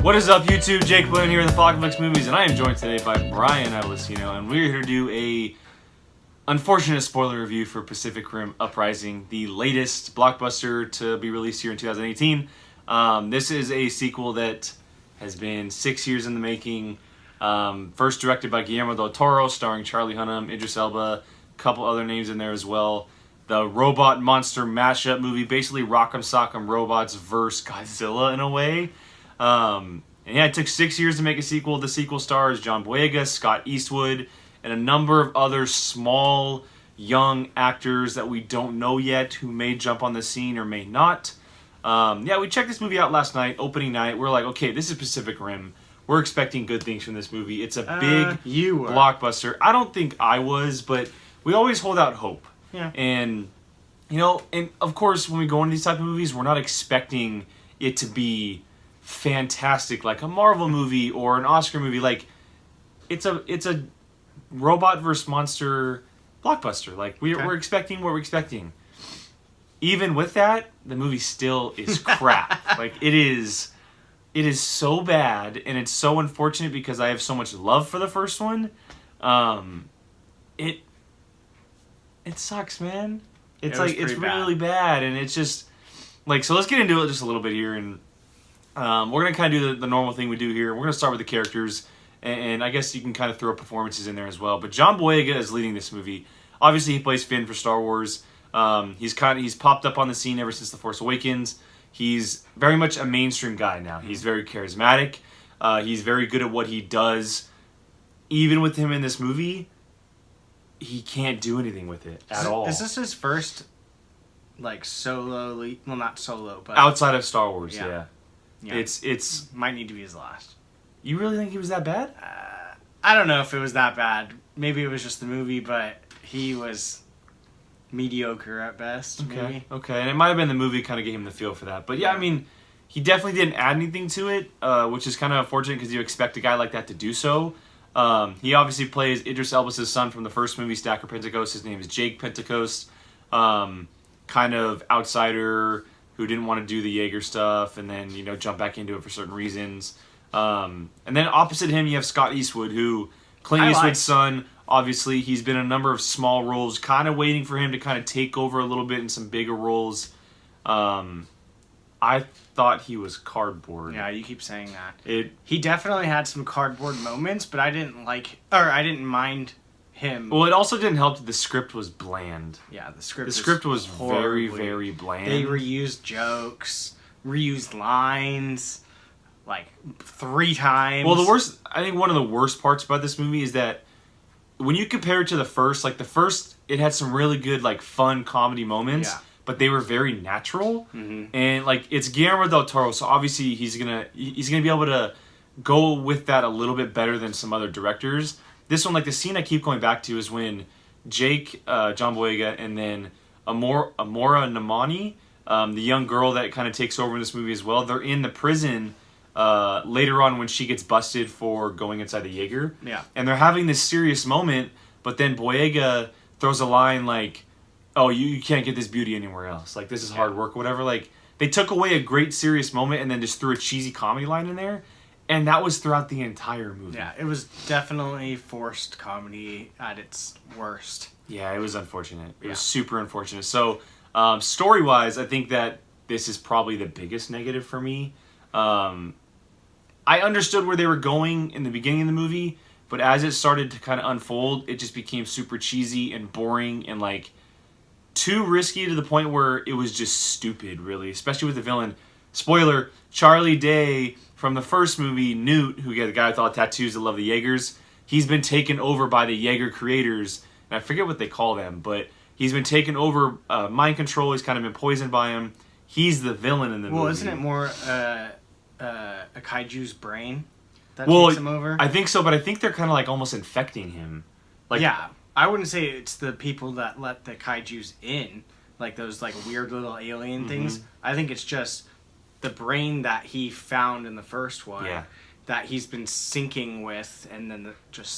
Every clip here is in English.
What is up, YouTube? Jake Blaine here with Apocalypse Movies, and I am joined today by Brian Adelacino, and we're here to do a unfortunate spoiler review for Pacific Rim Uprising, the latest blockbuster to be released here in 2018. This is a sequel that has been 6 years in the making. First directed by Guillermo del Toro, starring Charlie Hunnam, Idris Elba, a couple other names in there as well. The robot monster mashup movie, basically Rock'em Sock'em Robots versus Godzilla in a way. And yeah, it took 6 years to make a sequel. The sequel stars John Boyega, Scott Eastwood, and a number of other small, young actors that we don't know yet who may jump on the scene or may not. Yeah, we checked this movie out last night, opening night. We're like, okay, this is Pacific Rim. We're expecting good things from this movie. It's a big blockbuster. I don't think I was, but we always hold out hope. Yeah. And, you know, and of course, when we go into these type of movies, we're not expecting it to be fantastic like a Marvel movie or an Oscar movie. Like, it's a robot versus monster blockbuster. Like, we're expecting what we're expecting. Even with that, the movie still is crap. Like, it is so bad, and it's so unfortunate because I have so much love for the first one. It sucks, man. It's really bad, and it's just like, so let's get into it just a little bit here, and we're gonna kind of do the normal thing we do here. We're gonna start with the characters, and I guess you can kind of throw performances in there as well. But John Boyega is leading this movie. Obviously, he plays Finn for Star Wars. He's popped up on the scene ever since The Force Awakens. He's very much a mainstream guy now. He's very charismatic. He's very good at what he does. Even with him in this movie, he can't do anything with it at all. Is this his first, like, solo? Well, not solo, but outside of Star Wars, yeah. It's might need to be his last. You really think he was that bad? I don't know if it was that bad. Maybe it was just the movie, but he was mediocre at best. Okay, and it might have been the movie kind of gave him the feel for that. But yeah, I mean, he definitely didn't add anything to it, which is kind of unfortunate because you expect a guy like that to do so. He obviously plays Idris Elba's son from the first movie, Stacker Pentecost. His name is Jake Pentecost. Kind of outsider who didn't want to do the Jaeger stuff and then, jump back into it for certain reasons. And then opposite him, you have Scott Eastwood, who Clint Eastwood's son. Obviously, he's been in a number of small roles, kind of waiting for him to kind of take over a little bit in some bigger roles. I thought he was cardboard. Yeah, you keep saying that. He definitely had some cardboard moments, but I didn't mind him. Well, it also didn't help that the script was bland. Yeah, the script was very, very bland. They reused jokes, reused lines, like 3 times. Well, I think one of the worst parts about this movie is that when you compare it to the first, it had some really good, like, fun comedy moments. Yeah. But they were very natural, and like, it's Guillermo del Toro, so obviously he's gonna be able to go with that a little bit better than some other directors. This one, like, the scene I keep going back to is when Jake, John Boyega, and then Amora Namani, the young girl that kind of takes over in this movie as well. They're in the prison later on when she gets busted for going inside the Jaeger. Yeah, and they're having this serious moment, but then Boyega throws a line like, oh, you can't get this beauty anywhere else. Like, this is hard work or whatever. Like, they took away a great serious moment and then just threw a cheesy comedy line in there. And that was throughout the entire movie. Yeah, it was definitely forced comedy at its worst. Yeah, it was unfortunate. It was super unfortunate. So, story-wise, I think that this is probably the biggest negative for me. I understood where they were going in the beginning of the movie, but as it started to kind of unfold, it just became super cheesy and boring and, like, too risky to the point where it was just stupid, really, especially with the villain. Spoiler, Charlie Day from the first movie, Newt, who got the guy with all the tattoos that love the Jaegers, he's been taken over by the Jaeger creators, and I forget what they call them, but he's been taken over, mind control, he's kind of been poisoned by him. He's the villain in the movie. Well, isn't it more a kaiju's brain that takes him over? I think so, but I think they're kind of like almost infecting him. Like, yeah. I wouldn't say it's the people that let the kaijus in, like those like weird little alien things. I think it's just the brain that he found in the first one that he's been syncing with, and then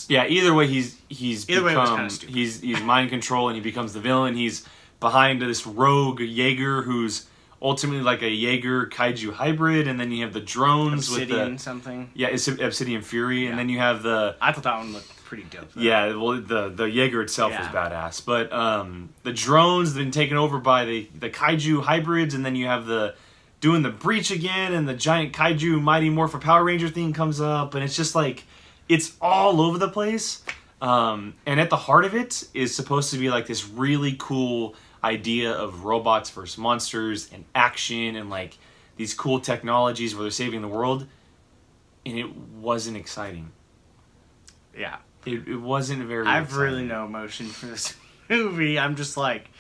either way he's either way it was kind of stupid. He's mind control and he becomes the villain. He's behind this rogue Jaeger who's ultimately like a Jaeger kaiju hybrid, and then you have the drones Obsidian with the something. yeah, it's Obsidian Fury, Yeah. and then you have the I thought that one looked pretty dope. Though. yeah, well the Jaeger itself was Yeah. badass, but the drones then taken over by the kaiju hybrids, and then you have the doing the breach again, and the giant kaiju Mighty Morphin Power Ranger thing comes up, and it's just like it's all over the place. And at the heart of it is supposed to be like this really cool idea of robots versus monsters and action and like these cool technologies where they're saving the world, and it wasn't exciting. Yeah. It wasn't very I have exciting. really no emotion for this movie. I'm just like,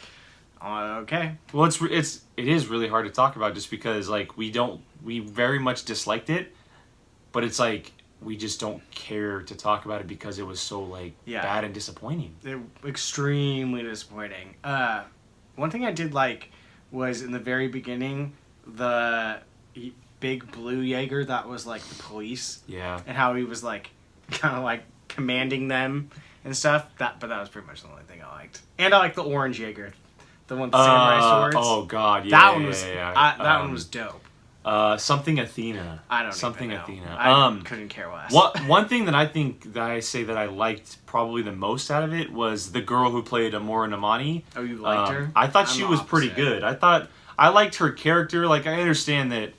okay. Well, it is really hard to talk about just because like we very much disliked it, but it's like we just don't care to talk about it because it was so like bad and disappointing. They're extremely disappointing. One thing I did like was in the very beginning, the big blue Jaeger that was like the police. Yeah. And how he was like kind of like commanding them and stuff. But that was pretty much the only thing I liked. And I like the orange Jaeger, the one with the samurai swords. Oh god, yeah. That one was that one was dope. Something Athena. I don't something even know. Athena. I couldn't care less. One thing that I say that I liked probably the most out of it was the girl who played Amora Namani. Oh, you liked her? I thought I'm she the was pretty opposite. good. I liked her character. Like I understand that,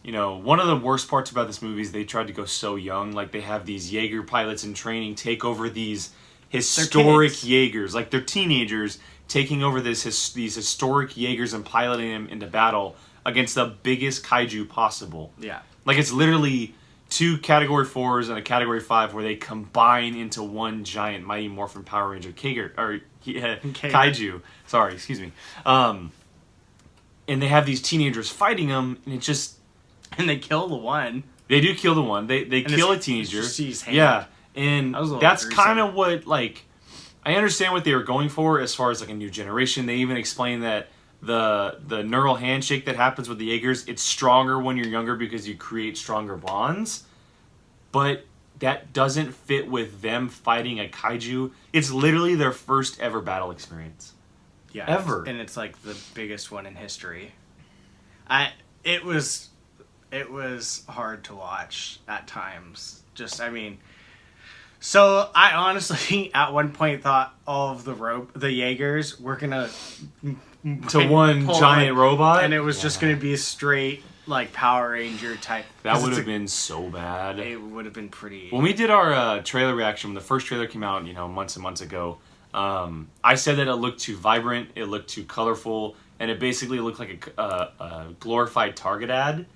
you know, one of the worst parts about this movie is they tried to go so young. Like they have these Jaeger pilots in training take over these historic Jaegers. Like they're teenagers taking over these historic Jaegers and piloting them into battle against the biggest kaiju possible. Yeah. Like it's literally 2 Category 4s and a Category 5 where they combine into one giant Mighty Morphin Power Ranger kaiju. Sorry, excuse me. And they have these teenagers fighting them, and it just... And they kill the one. They do kill the one. They kill a teenager. You see his hand. Yeah, and That that's gruesome. kind of what, like... I understand what they were going for as far as like a new generation. They even explain that the neural handshake that happens with the Jaegers, it's stronger when you're younger because you create stronger bonds. But that doesn't fit with them fighting a kaiju. It's literally their first ever battle experience. Yeah. Ever. And it's like the biggest one in history. It was hard to watch at times. So I honestly at one point thought all of the Jaegers were gonna To one pull giant it, robot? and it was just gonna be a straight like Power Ranger type. That would have been so bad. It would have been pretty. When we did our trailer reaction, when the first trailer came out, you know, months and months ago, I said that it looked too vibrant, it looked too colorful, and it basically looked like a glorified Target ad.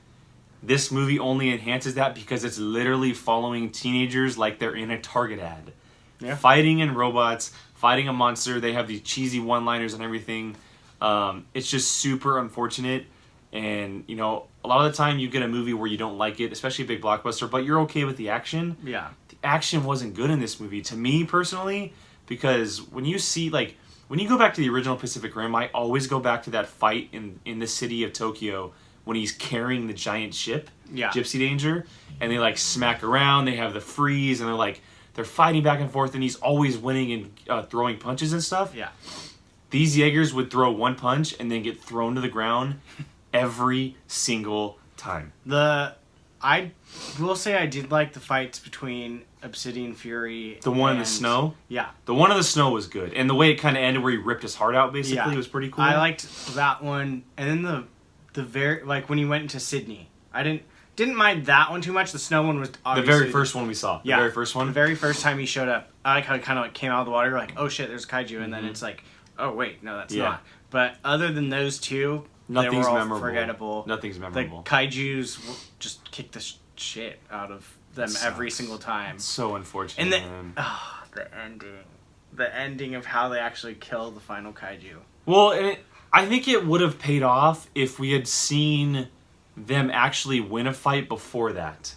This movie only enhances that because it's literally following teenagers like they're in a Target ad. Yeah. Fighting in robots, fighting a monster, they have these cheesy one-liners and everything. It's just super unfortunate. And, you know, a lot of the time you get a movie where you don't like it, especially a big blockbuster, but you're okay with the action. Yeah. The action wasn't good in this movie, to me personally, because when you see, like, when you go back to the original Pacific Rim, I always go back to that fight in the city of Tokyo when he's carrying the giant ship, Yeah. Gypsy Danger, and they, like, smack around, they have the freeze, and they're fighting back and forth, and he's always winning and throwing punches and stuff. Yeah. These Jaegers would throw one punch and then get thrown to the ground every single time. I will say I did like the fights between Obsidian Fury. The one in the snow? Yeah. The one in the snow was good. And the way it kind of ended where he ripped his heart out, basically, was pretty cool. I liked that one. And then the very, like, when he went into Sydney. I didn't mind that one too much. The snow one was obviously... The very first one we saw. Yeah. The very first one? The very first time he showed up. I like how he kind of like came out of the water, like, oh shit, there's kaiju. And then it's like, oh wait, no, that's not. But other than those two, they were all memorable. Forgettable. Nothing's memorable. The kaijus just kicked the shit out of them every single time. It's so unfortunate, And man. the ending of how they actually kill the final kaiju. Well, I think it would have paid off if we had seen them actually win a fight before that.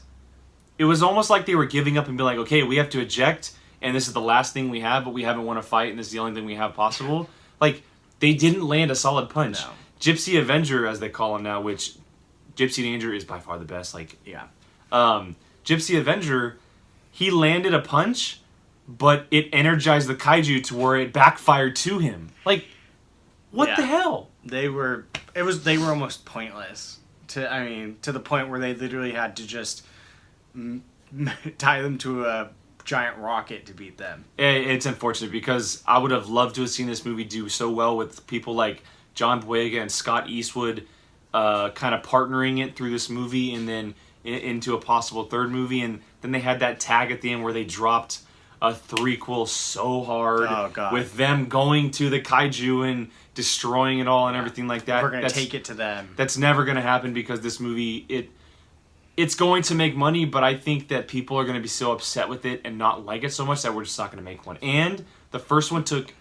It was almost like they were giving up and being like, okay, we have to eject, and this is the last thing we have, but we haven't won a fight, and this is the only thing we have possible. Like, they didn't land a solid punch. No. Gypsy Avenger, as they call him now, which Gypsy Danger is by far the best. Like, Yeah. Gypsy Avenger, he landed a punch, but it energized the kaiju to where it backfired to him. Like, what the hell? They were They were almost pointless. To the point where they literally had to just tie them to a giant rocket to beat them. It's unfortunate because I would have loved to have seen this movie do so well with people like John Boyega and Scott Eastwood kind of partnering it through this movie and then into a possible third movie. And then they had that tag at the end where they dropped a threequel so hard with them going to the kaiju and destroying it all and everything like that. We're going to take it to them. That's never going to happen because this movie, it's going to make money, but I think that people are going to be so upset with it and not like it so much that we're just not going to make one. And the first one took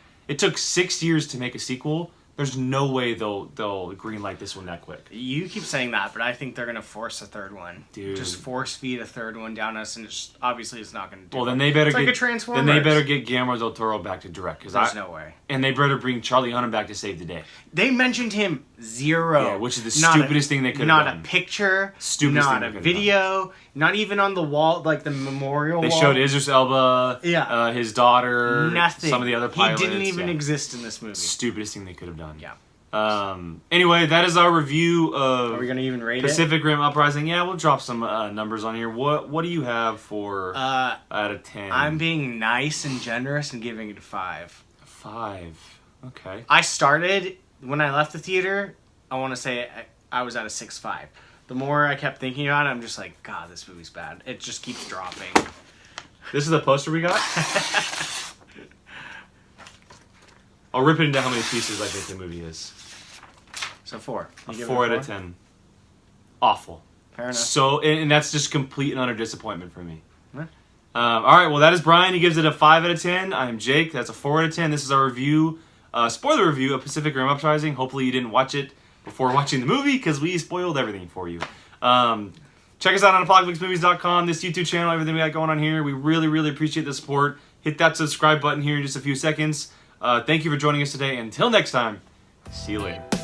6 years to make a sequel. There's no way they'll greenlight this one that quick. You keep saying that, but I think they're gonna force a third one. Dude. Just force feed a third one down us, and obviously it's not gonna do. Well, then they better like a Transformers. Then they better get Guillermo del Toro back to direct. There's no way. And they better bring Charlie Hunnam back to save the day. They mentioned him zero. Yeah, which is the stupidest thing they could have done. Not a picture. Stupidest not a video. Not even on the wall, like the memorial They wall. showed Idris Elba, Yeah. his daughter, Nothing. some of the other pilots. He didn't even exist in this movie. Stupidest thing they could have done. Yeah. Anyway, that is our review of Are we gonna even rate Pacific Rim Uprising. Yeah, we'll drop some numbers on here. What do you have for out of 10? I'm being nice and generous and giving it a 5. 5. Okay. I started when I left the theater. I want to say I was at a 6.5. The more I kept thinking about it, I'm just like, God, this movie's bad. It just keeps dropping. This is the poster we got. I'll rip it into how many pieces I think the movie is. So 4. A 4 out of 10. Awful. Fair enough. So, and that's just complete and utter disappointment for me. Huh? All right, well, that is Brian. He gives it a 5 out of 10. I'm Jake. That's a 4 out of 10. This is our review, spoiler review of Pacific Rim Uprising. Hopefully you didn't watch it before watching the movie because we spoiled everything for you. Check us out on apocalypsemovies.com, this YouTube channel, everything we got going on here. We really, really appreciate the support. Hit that subscribe button here in just a few seconds. Thank you for joining us today. Until next time, see you later.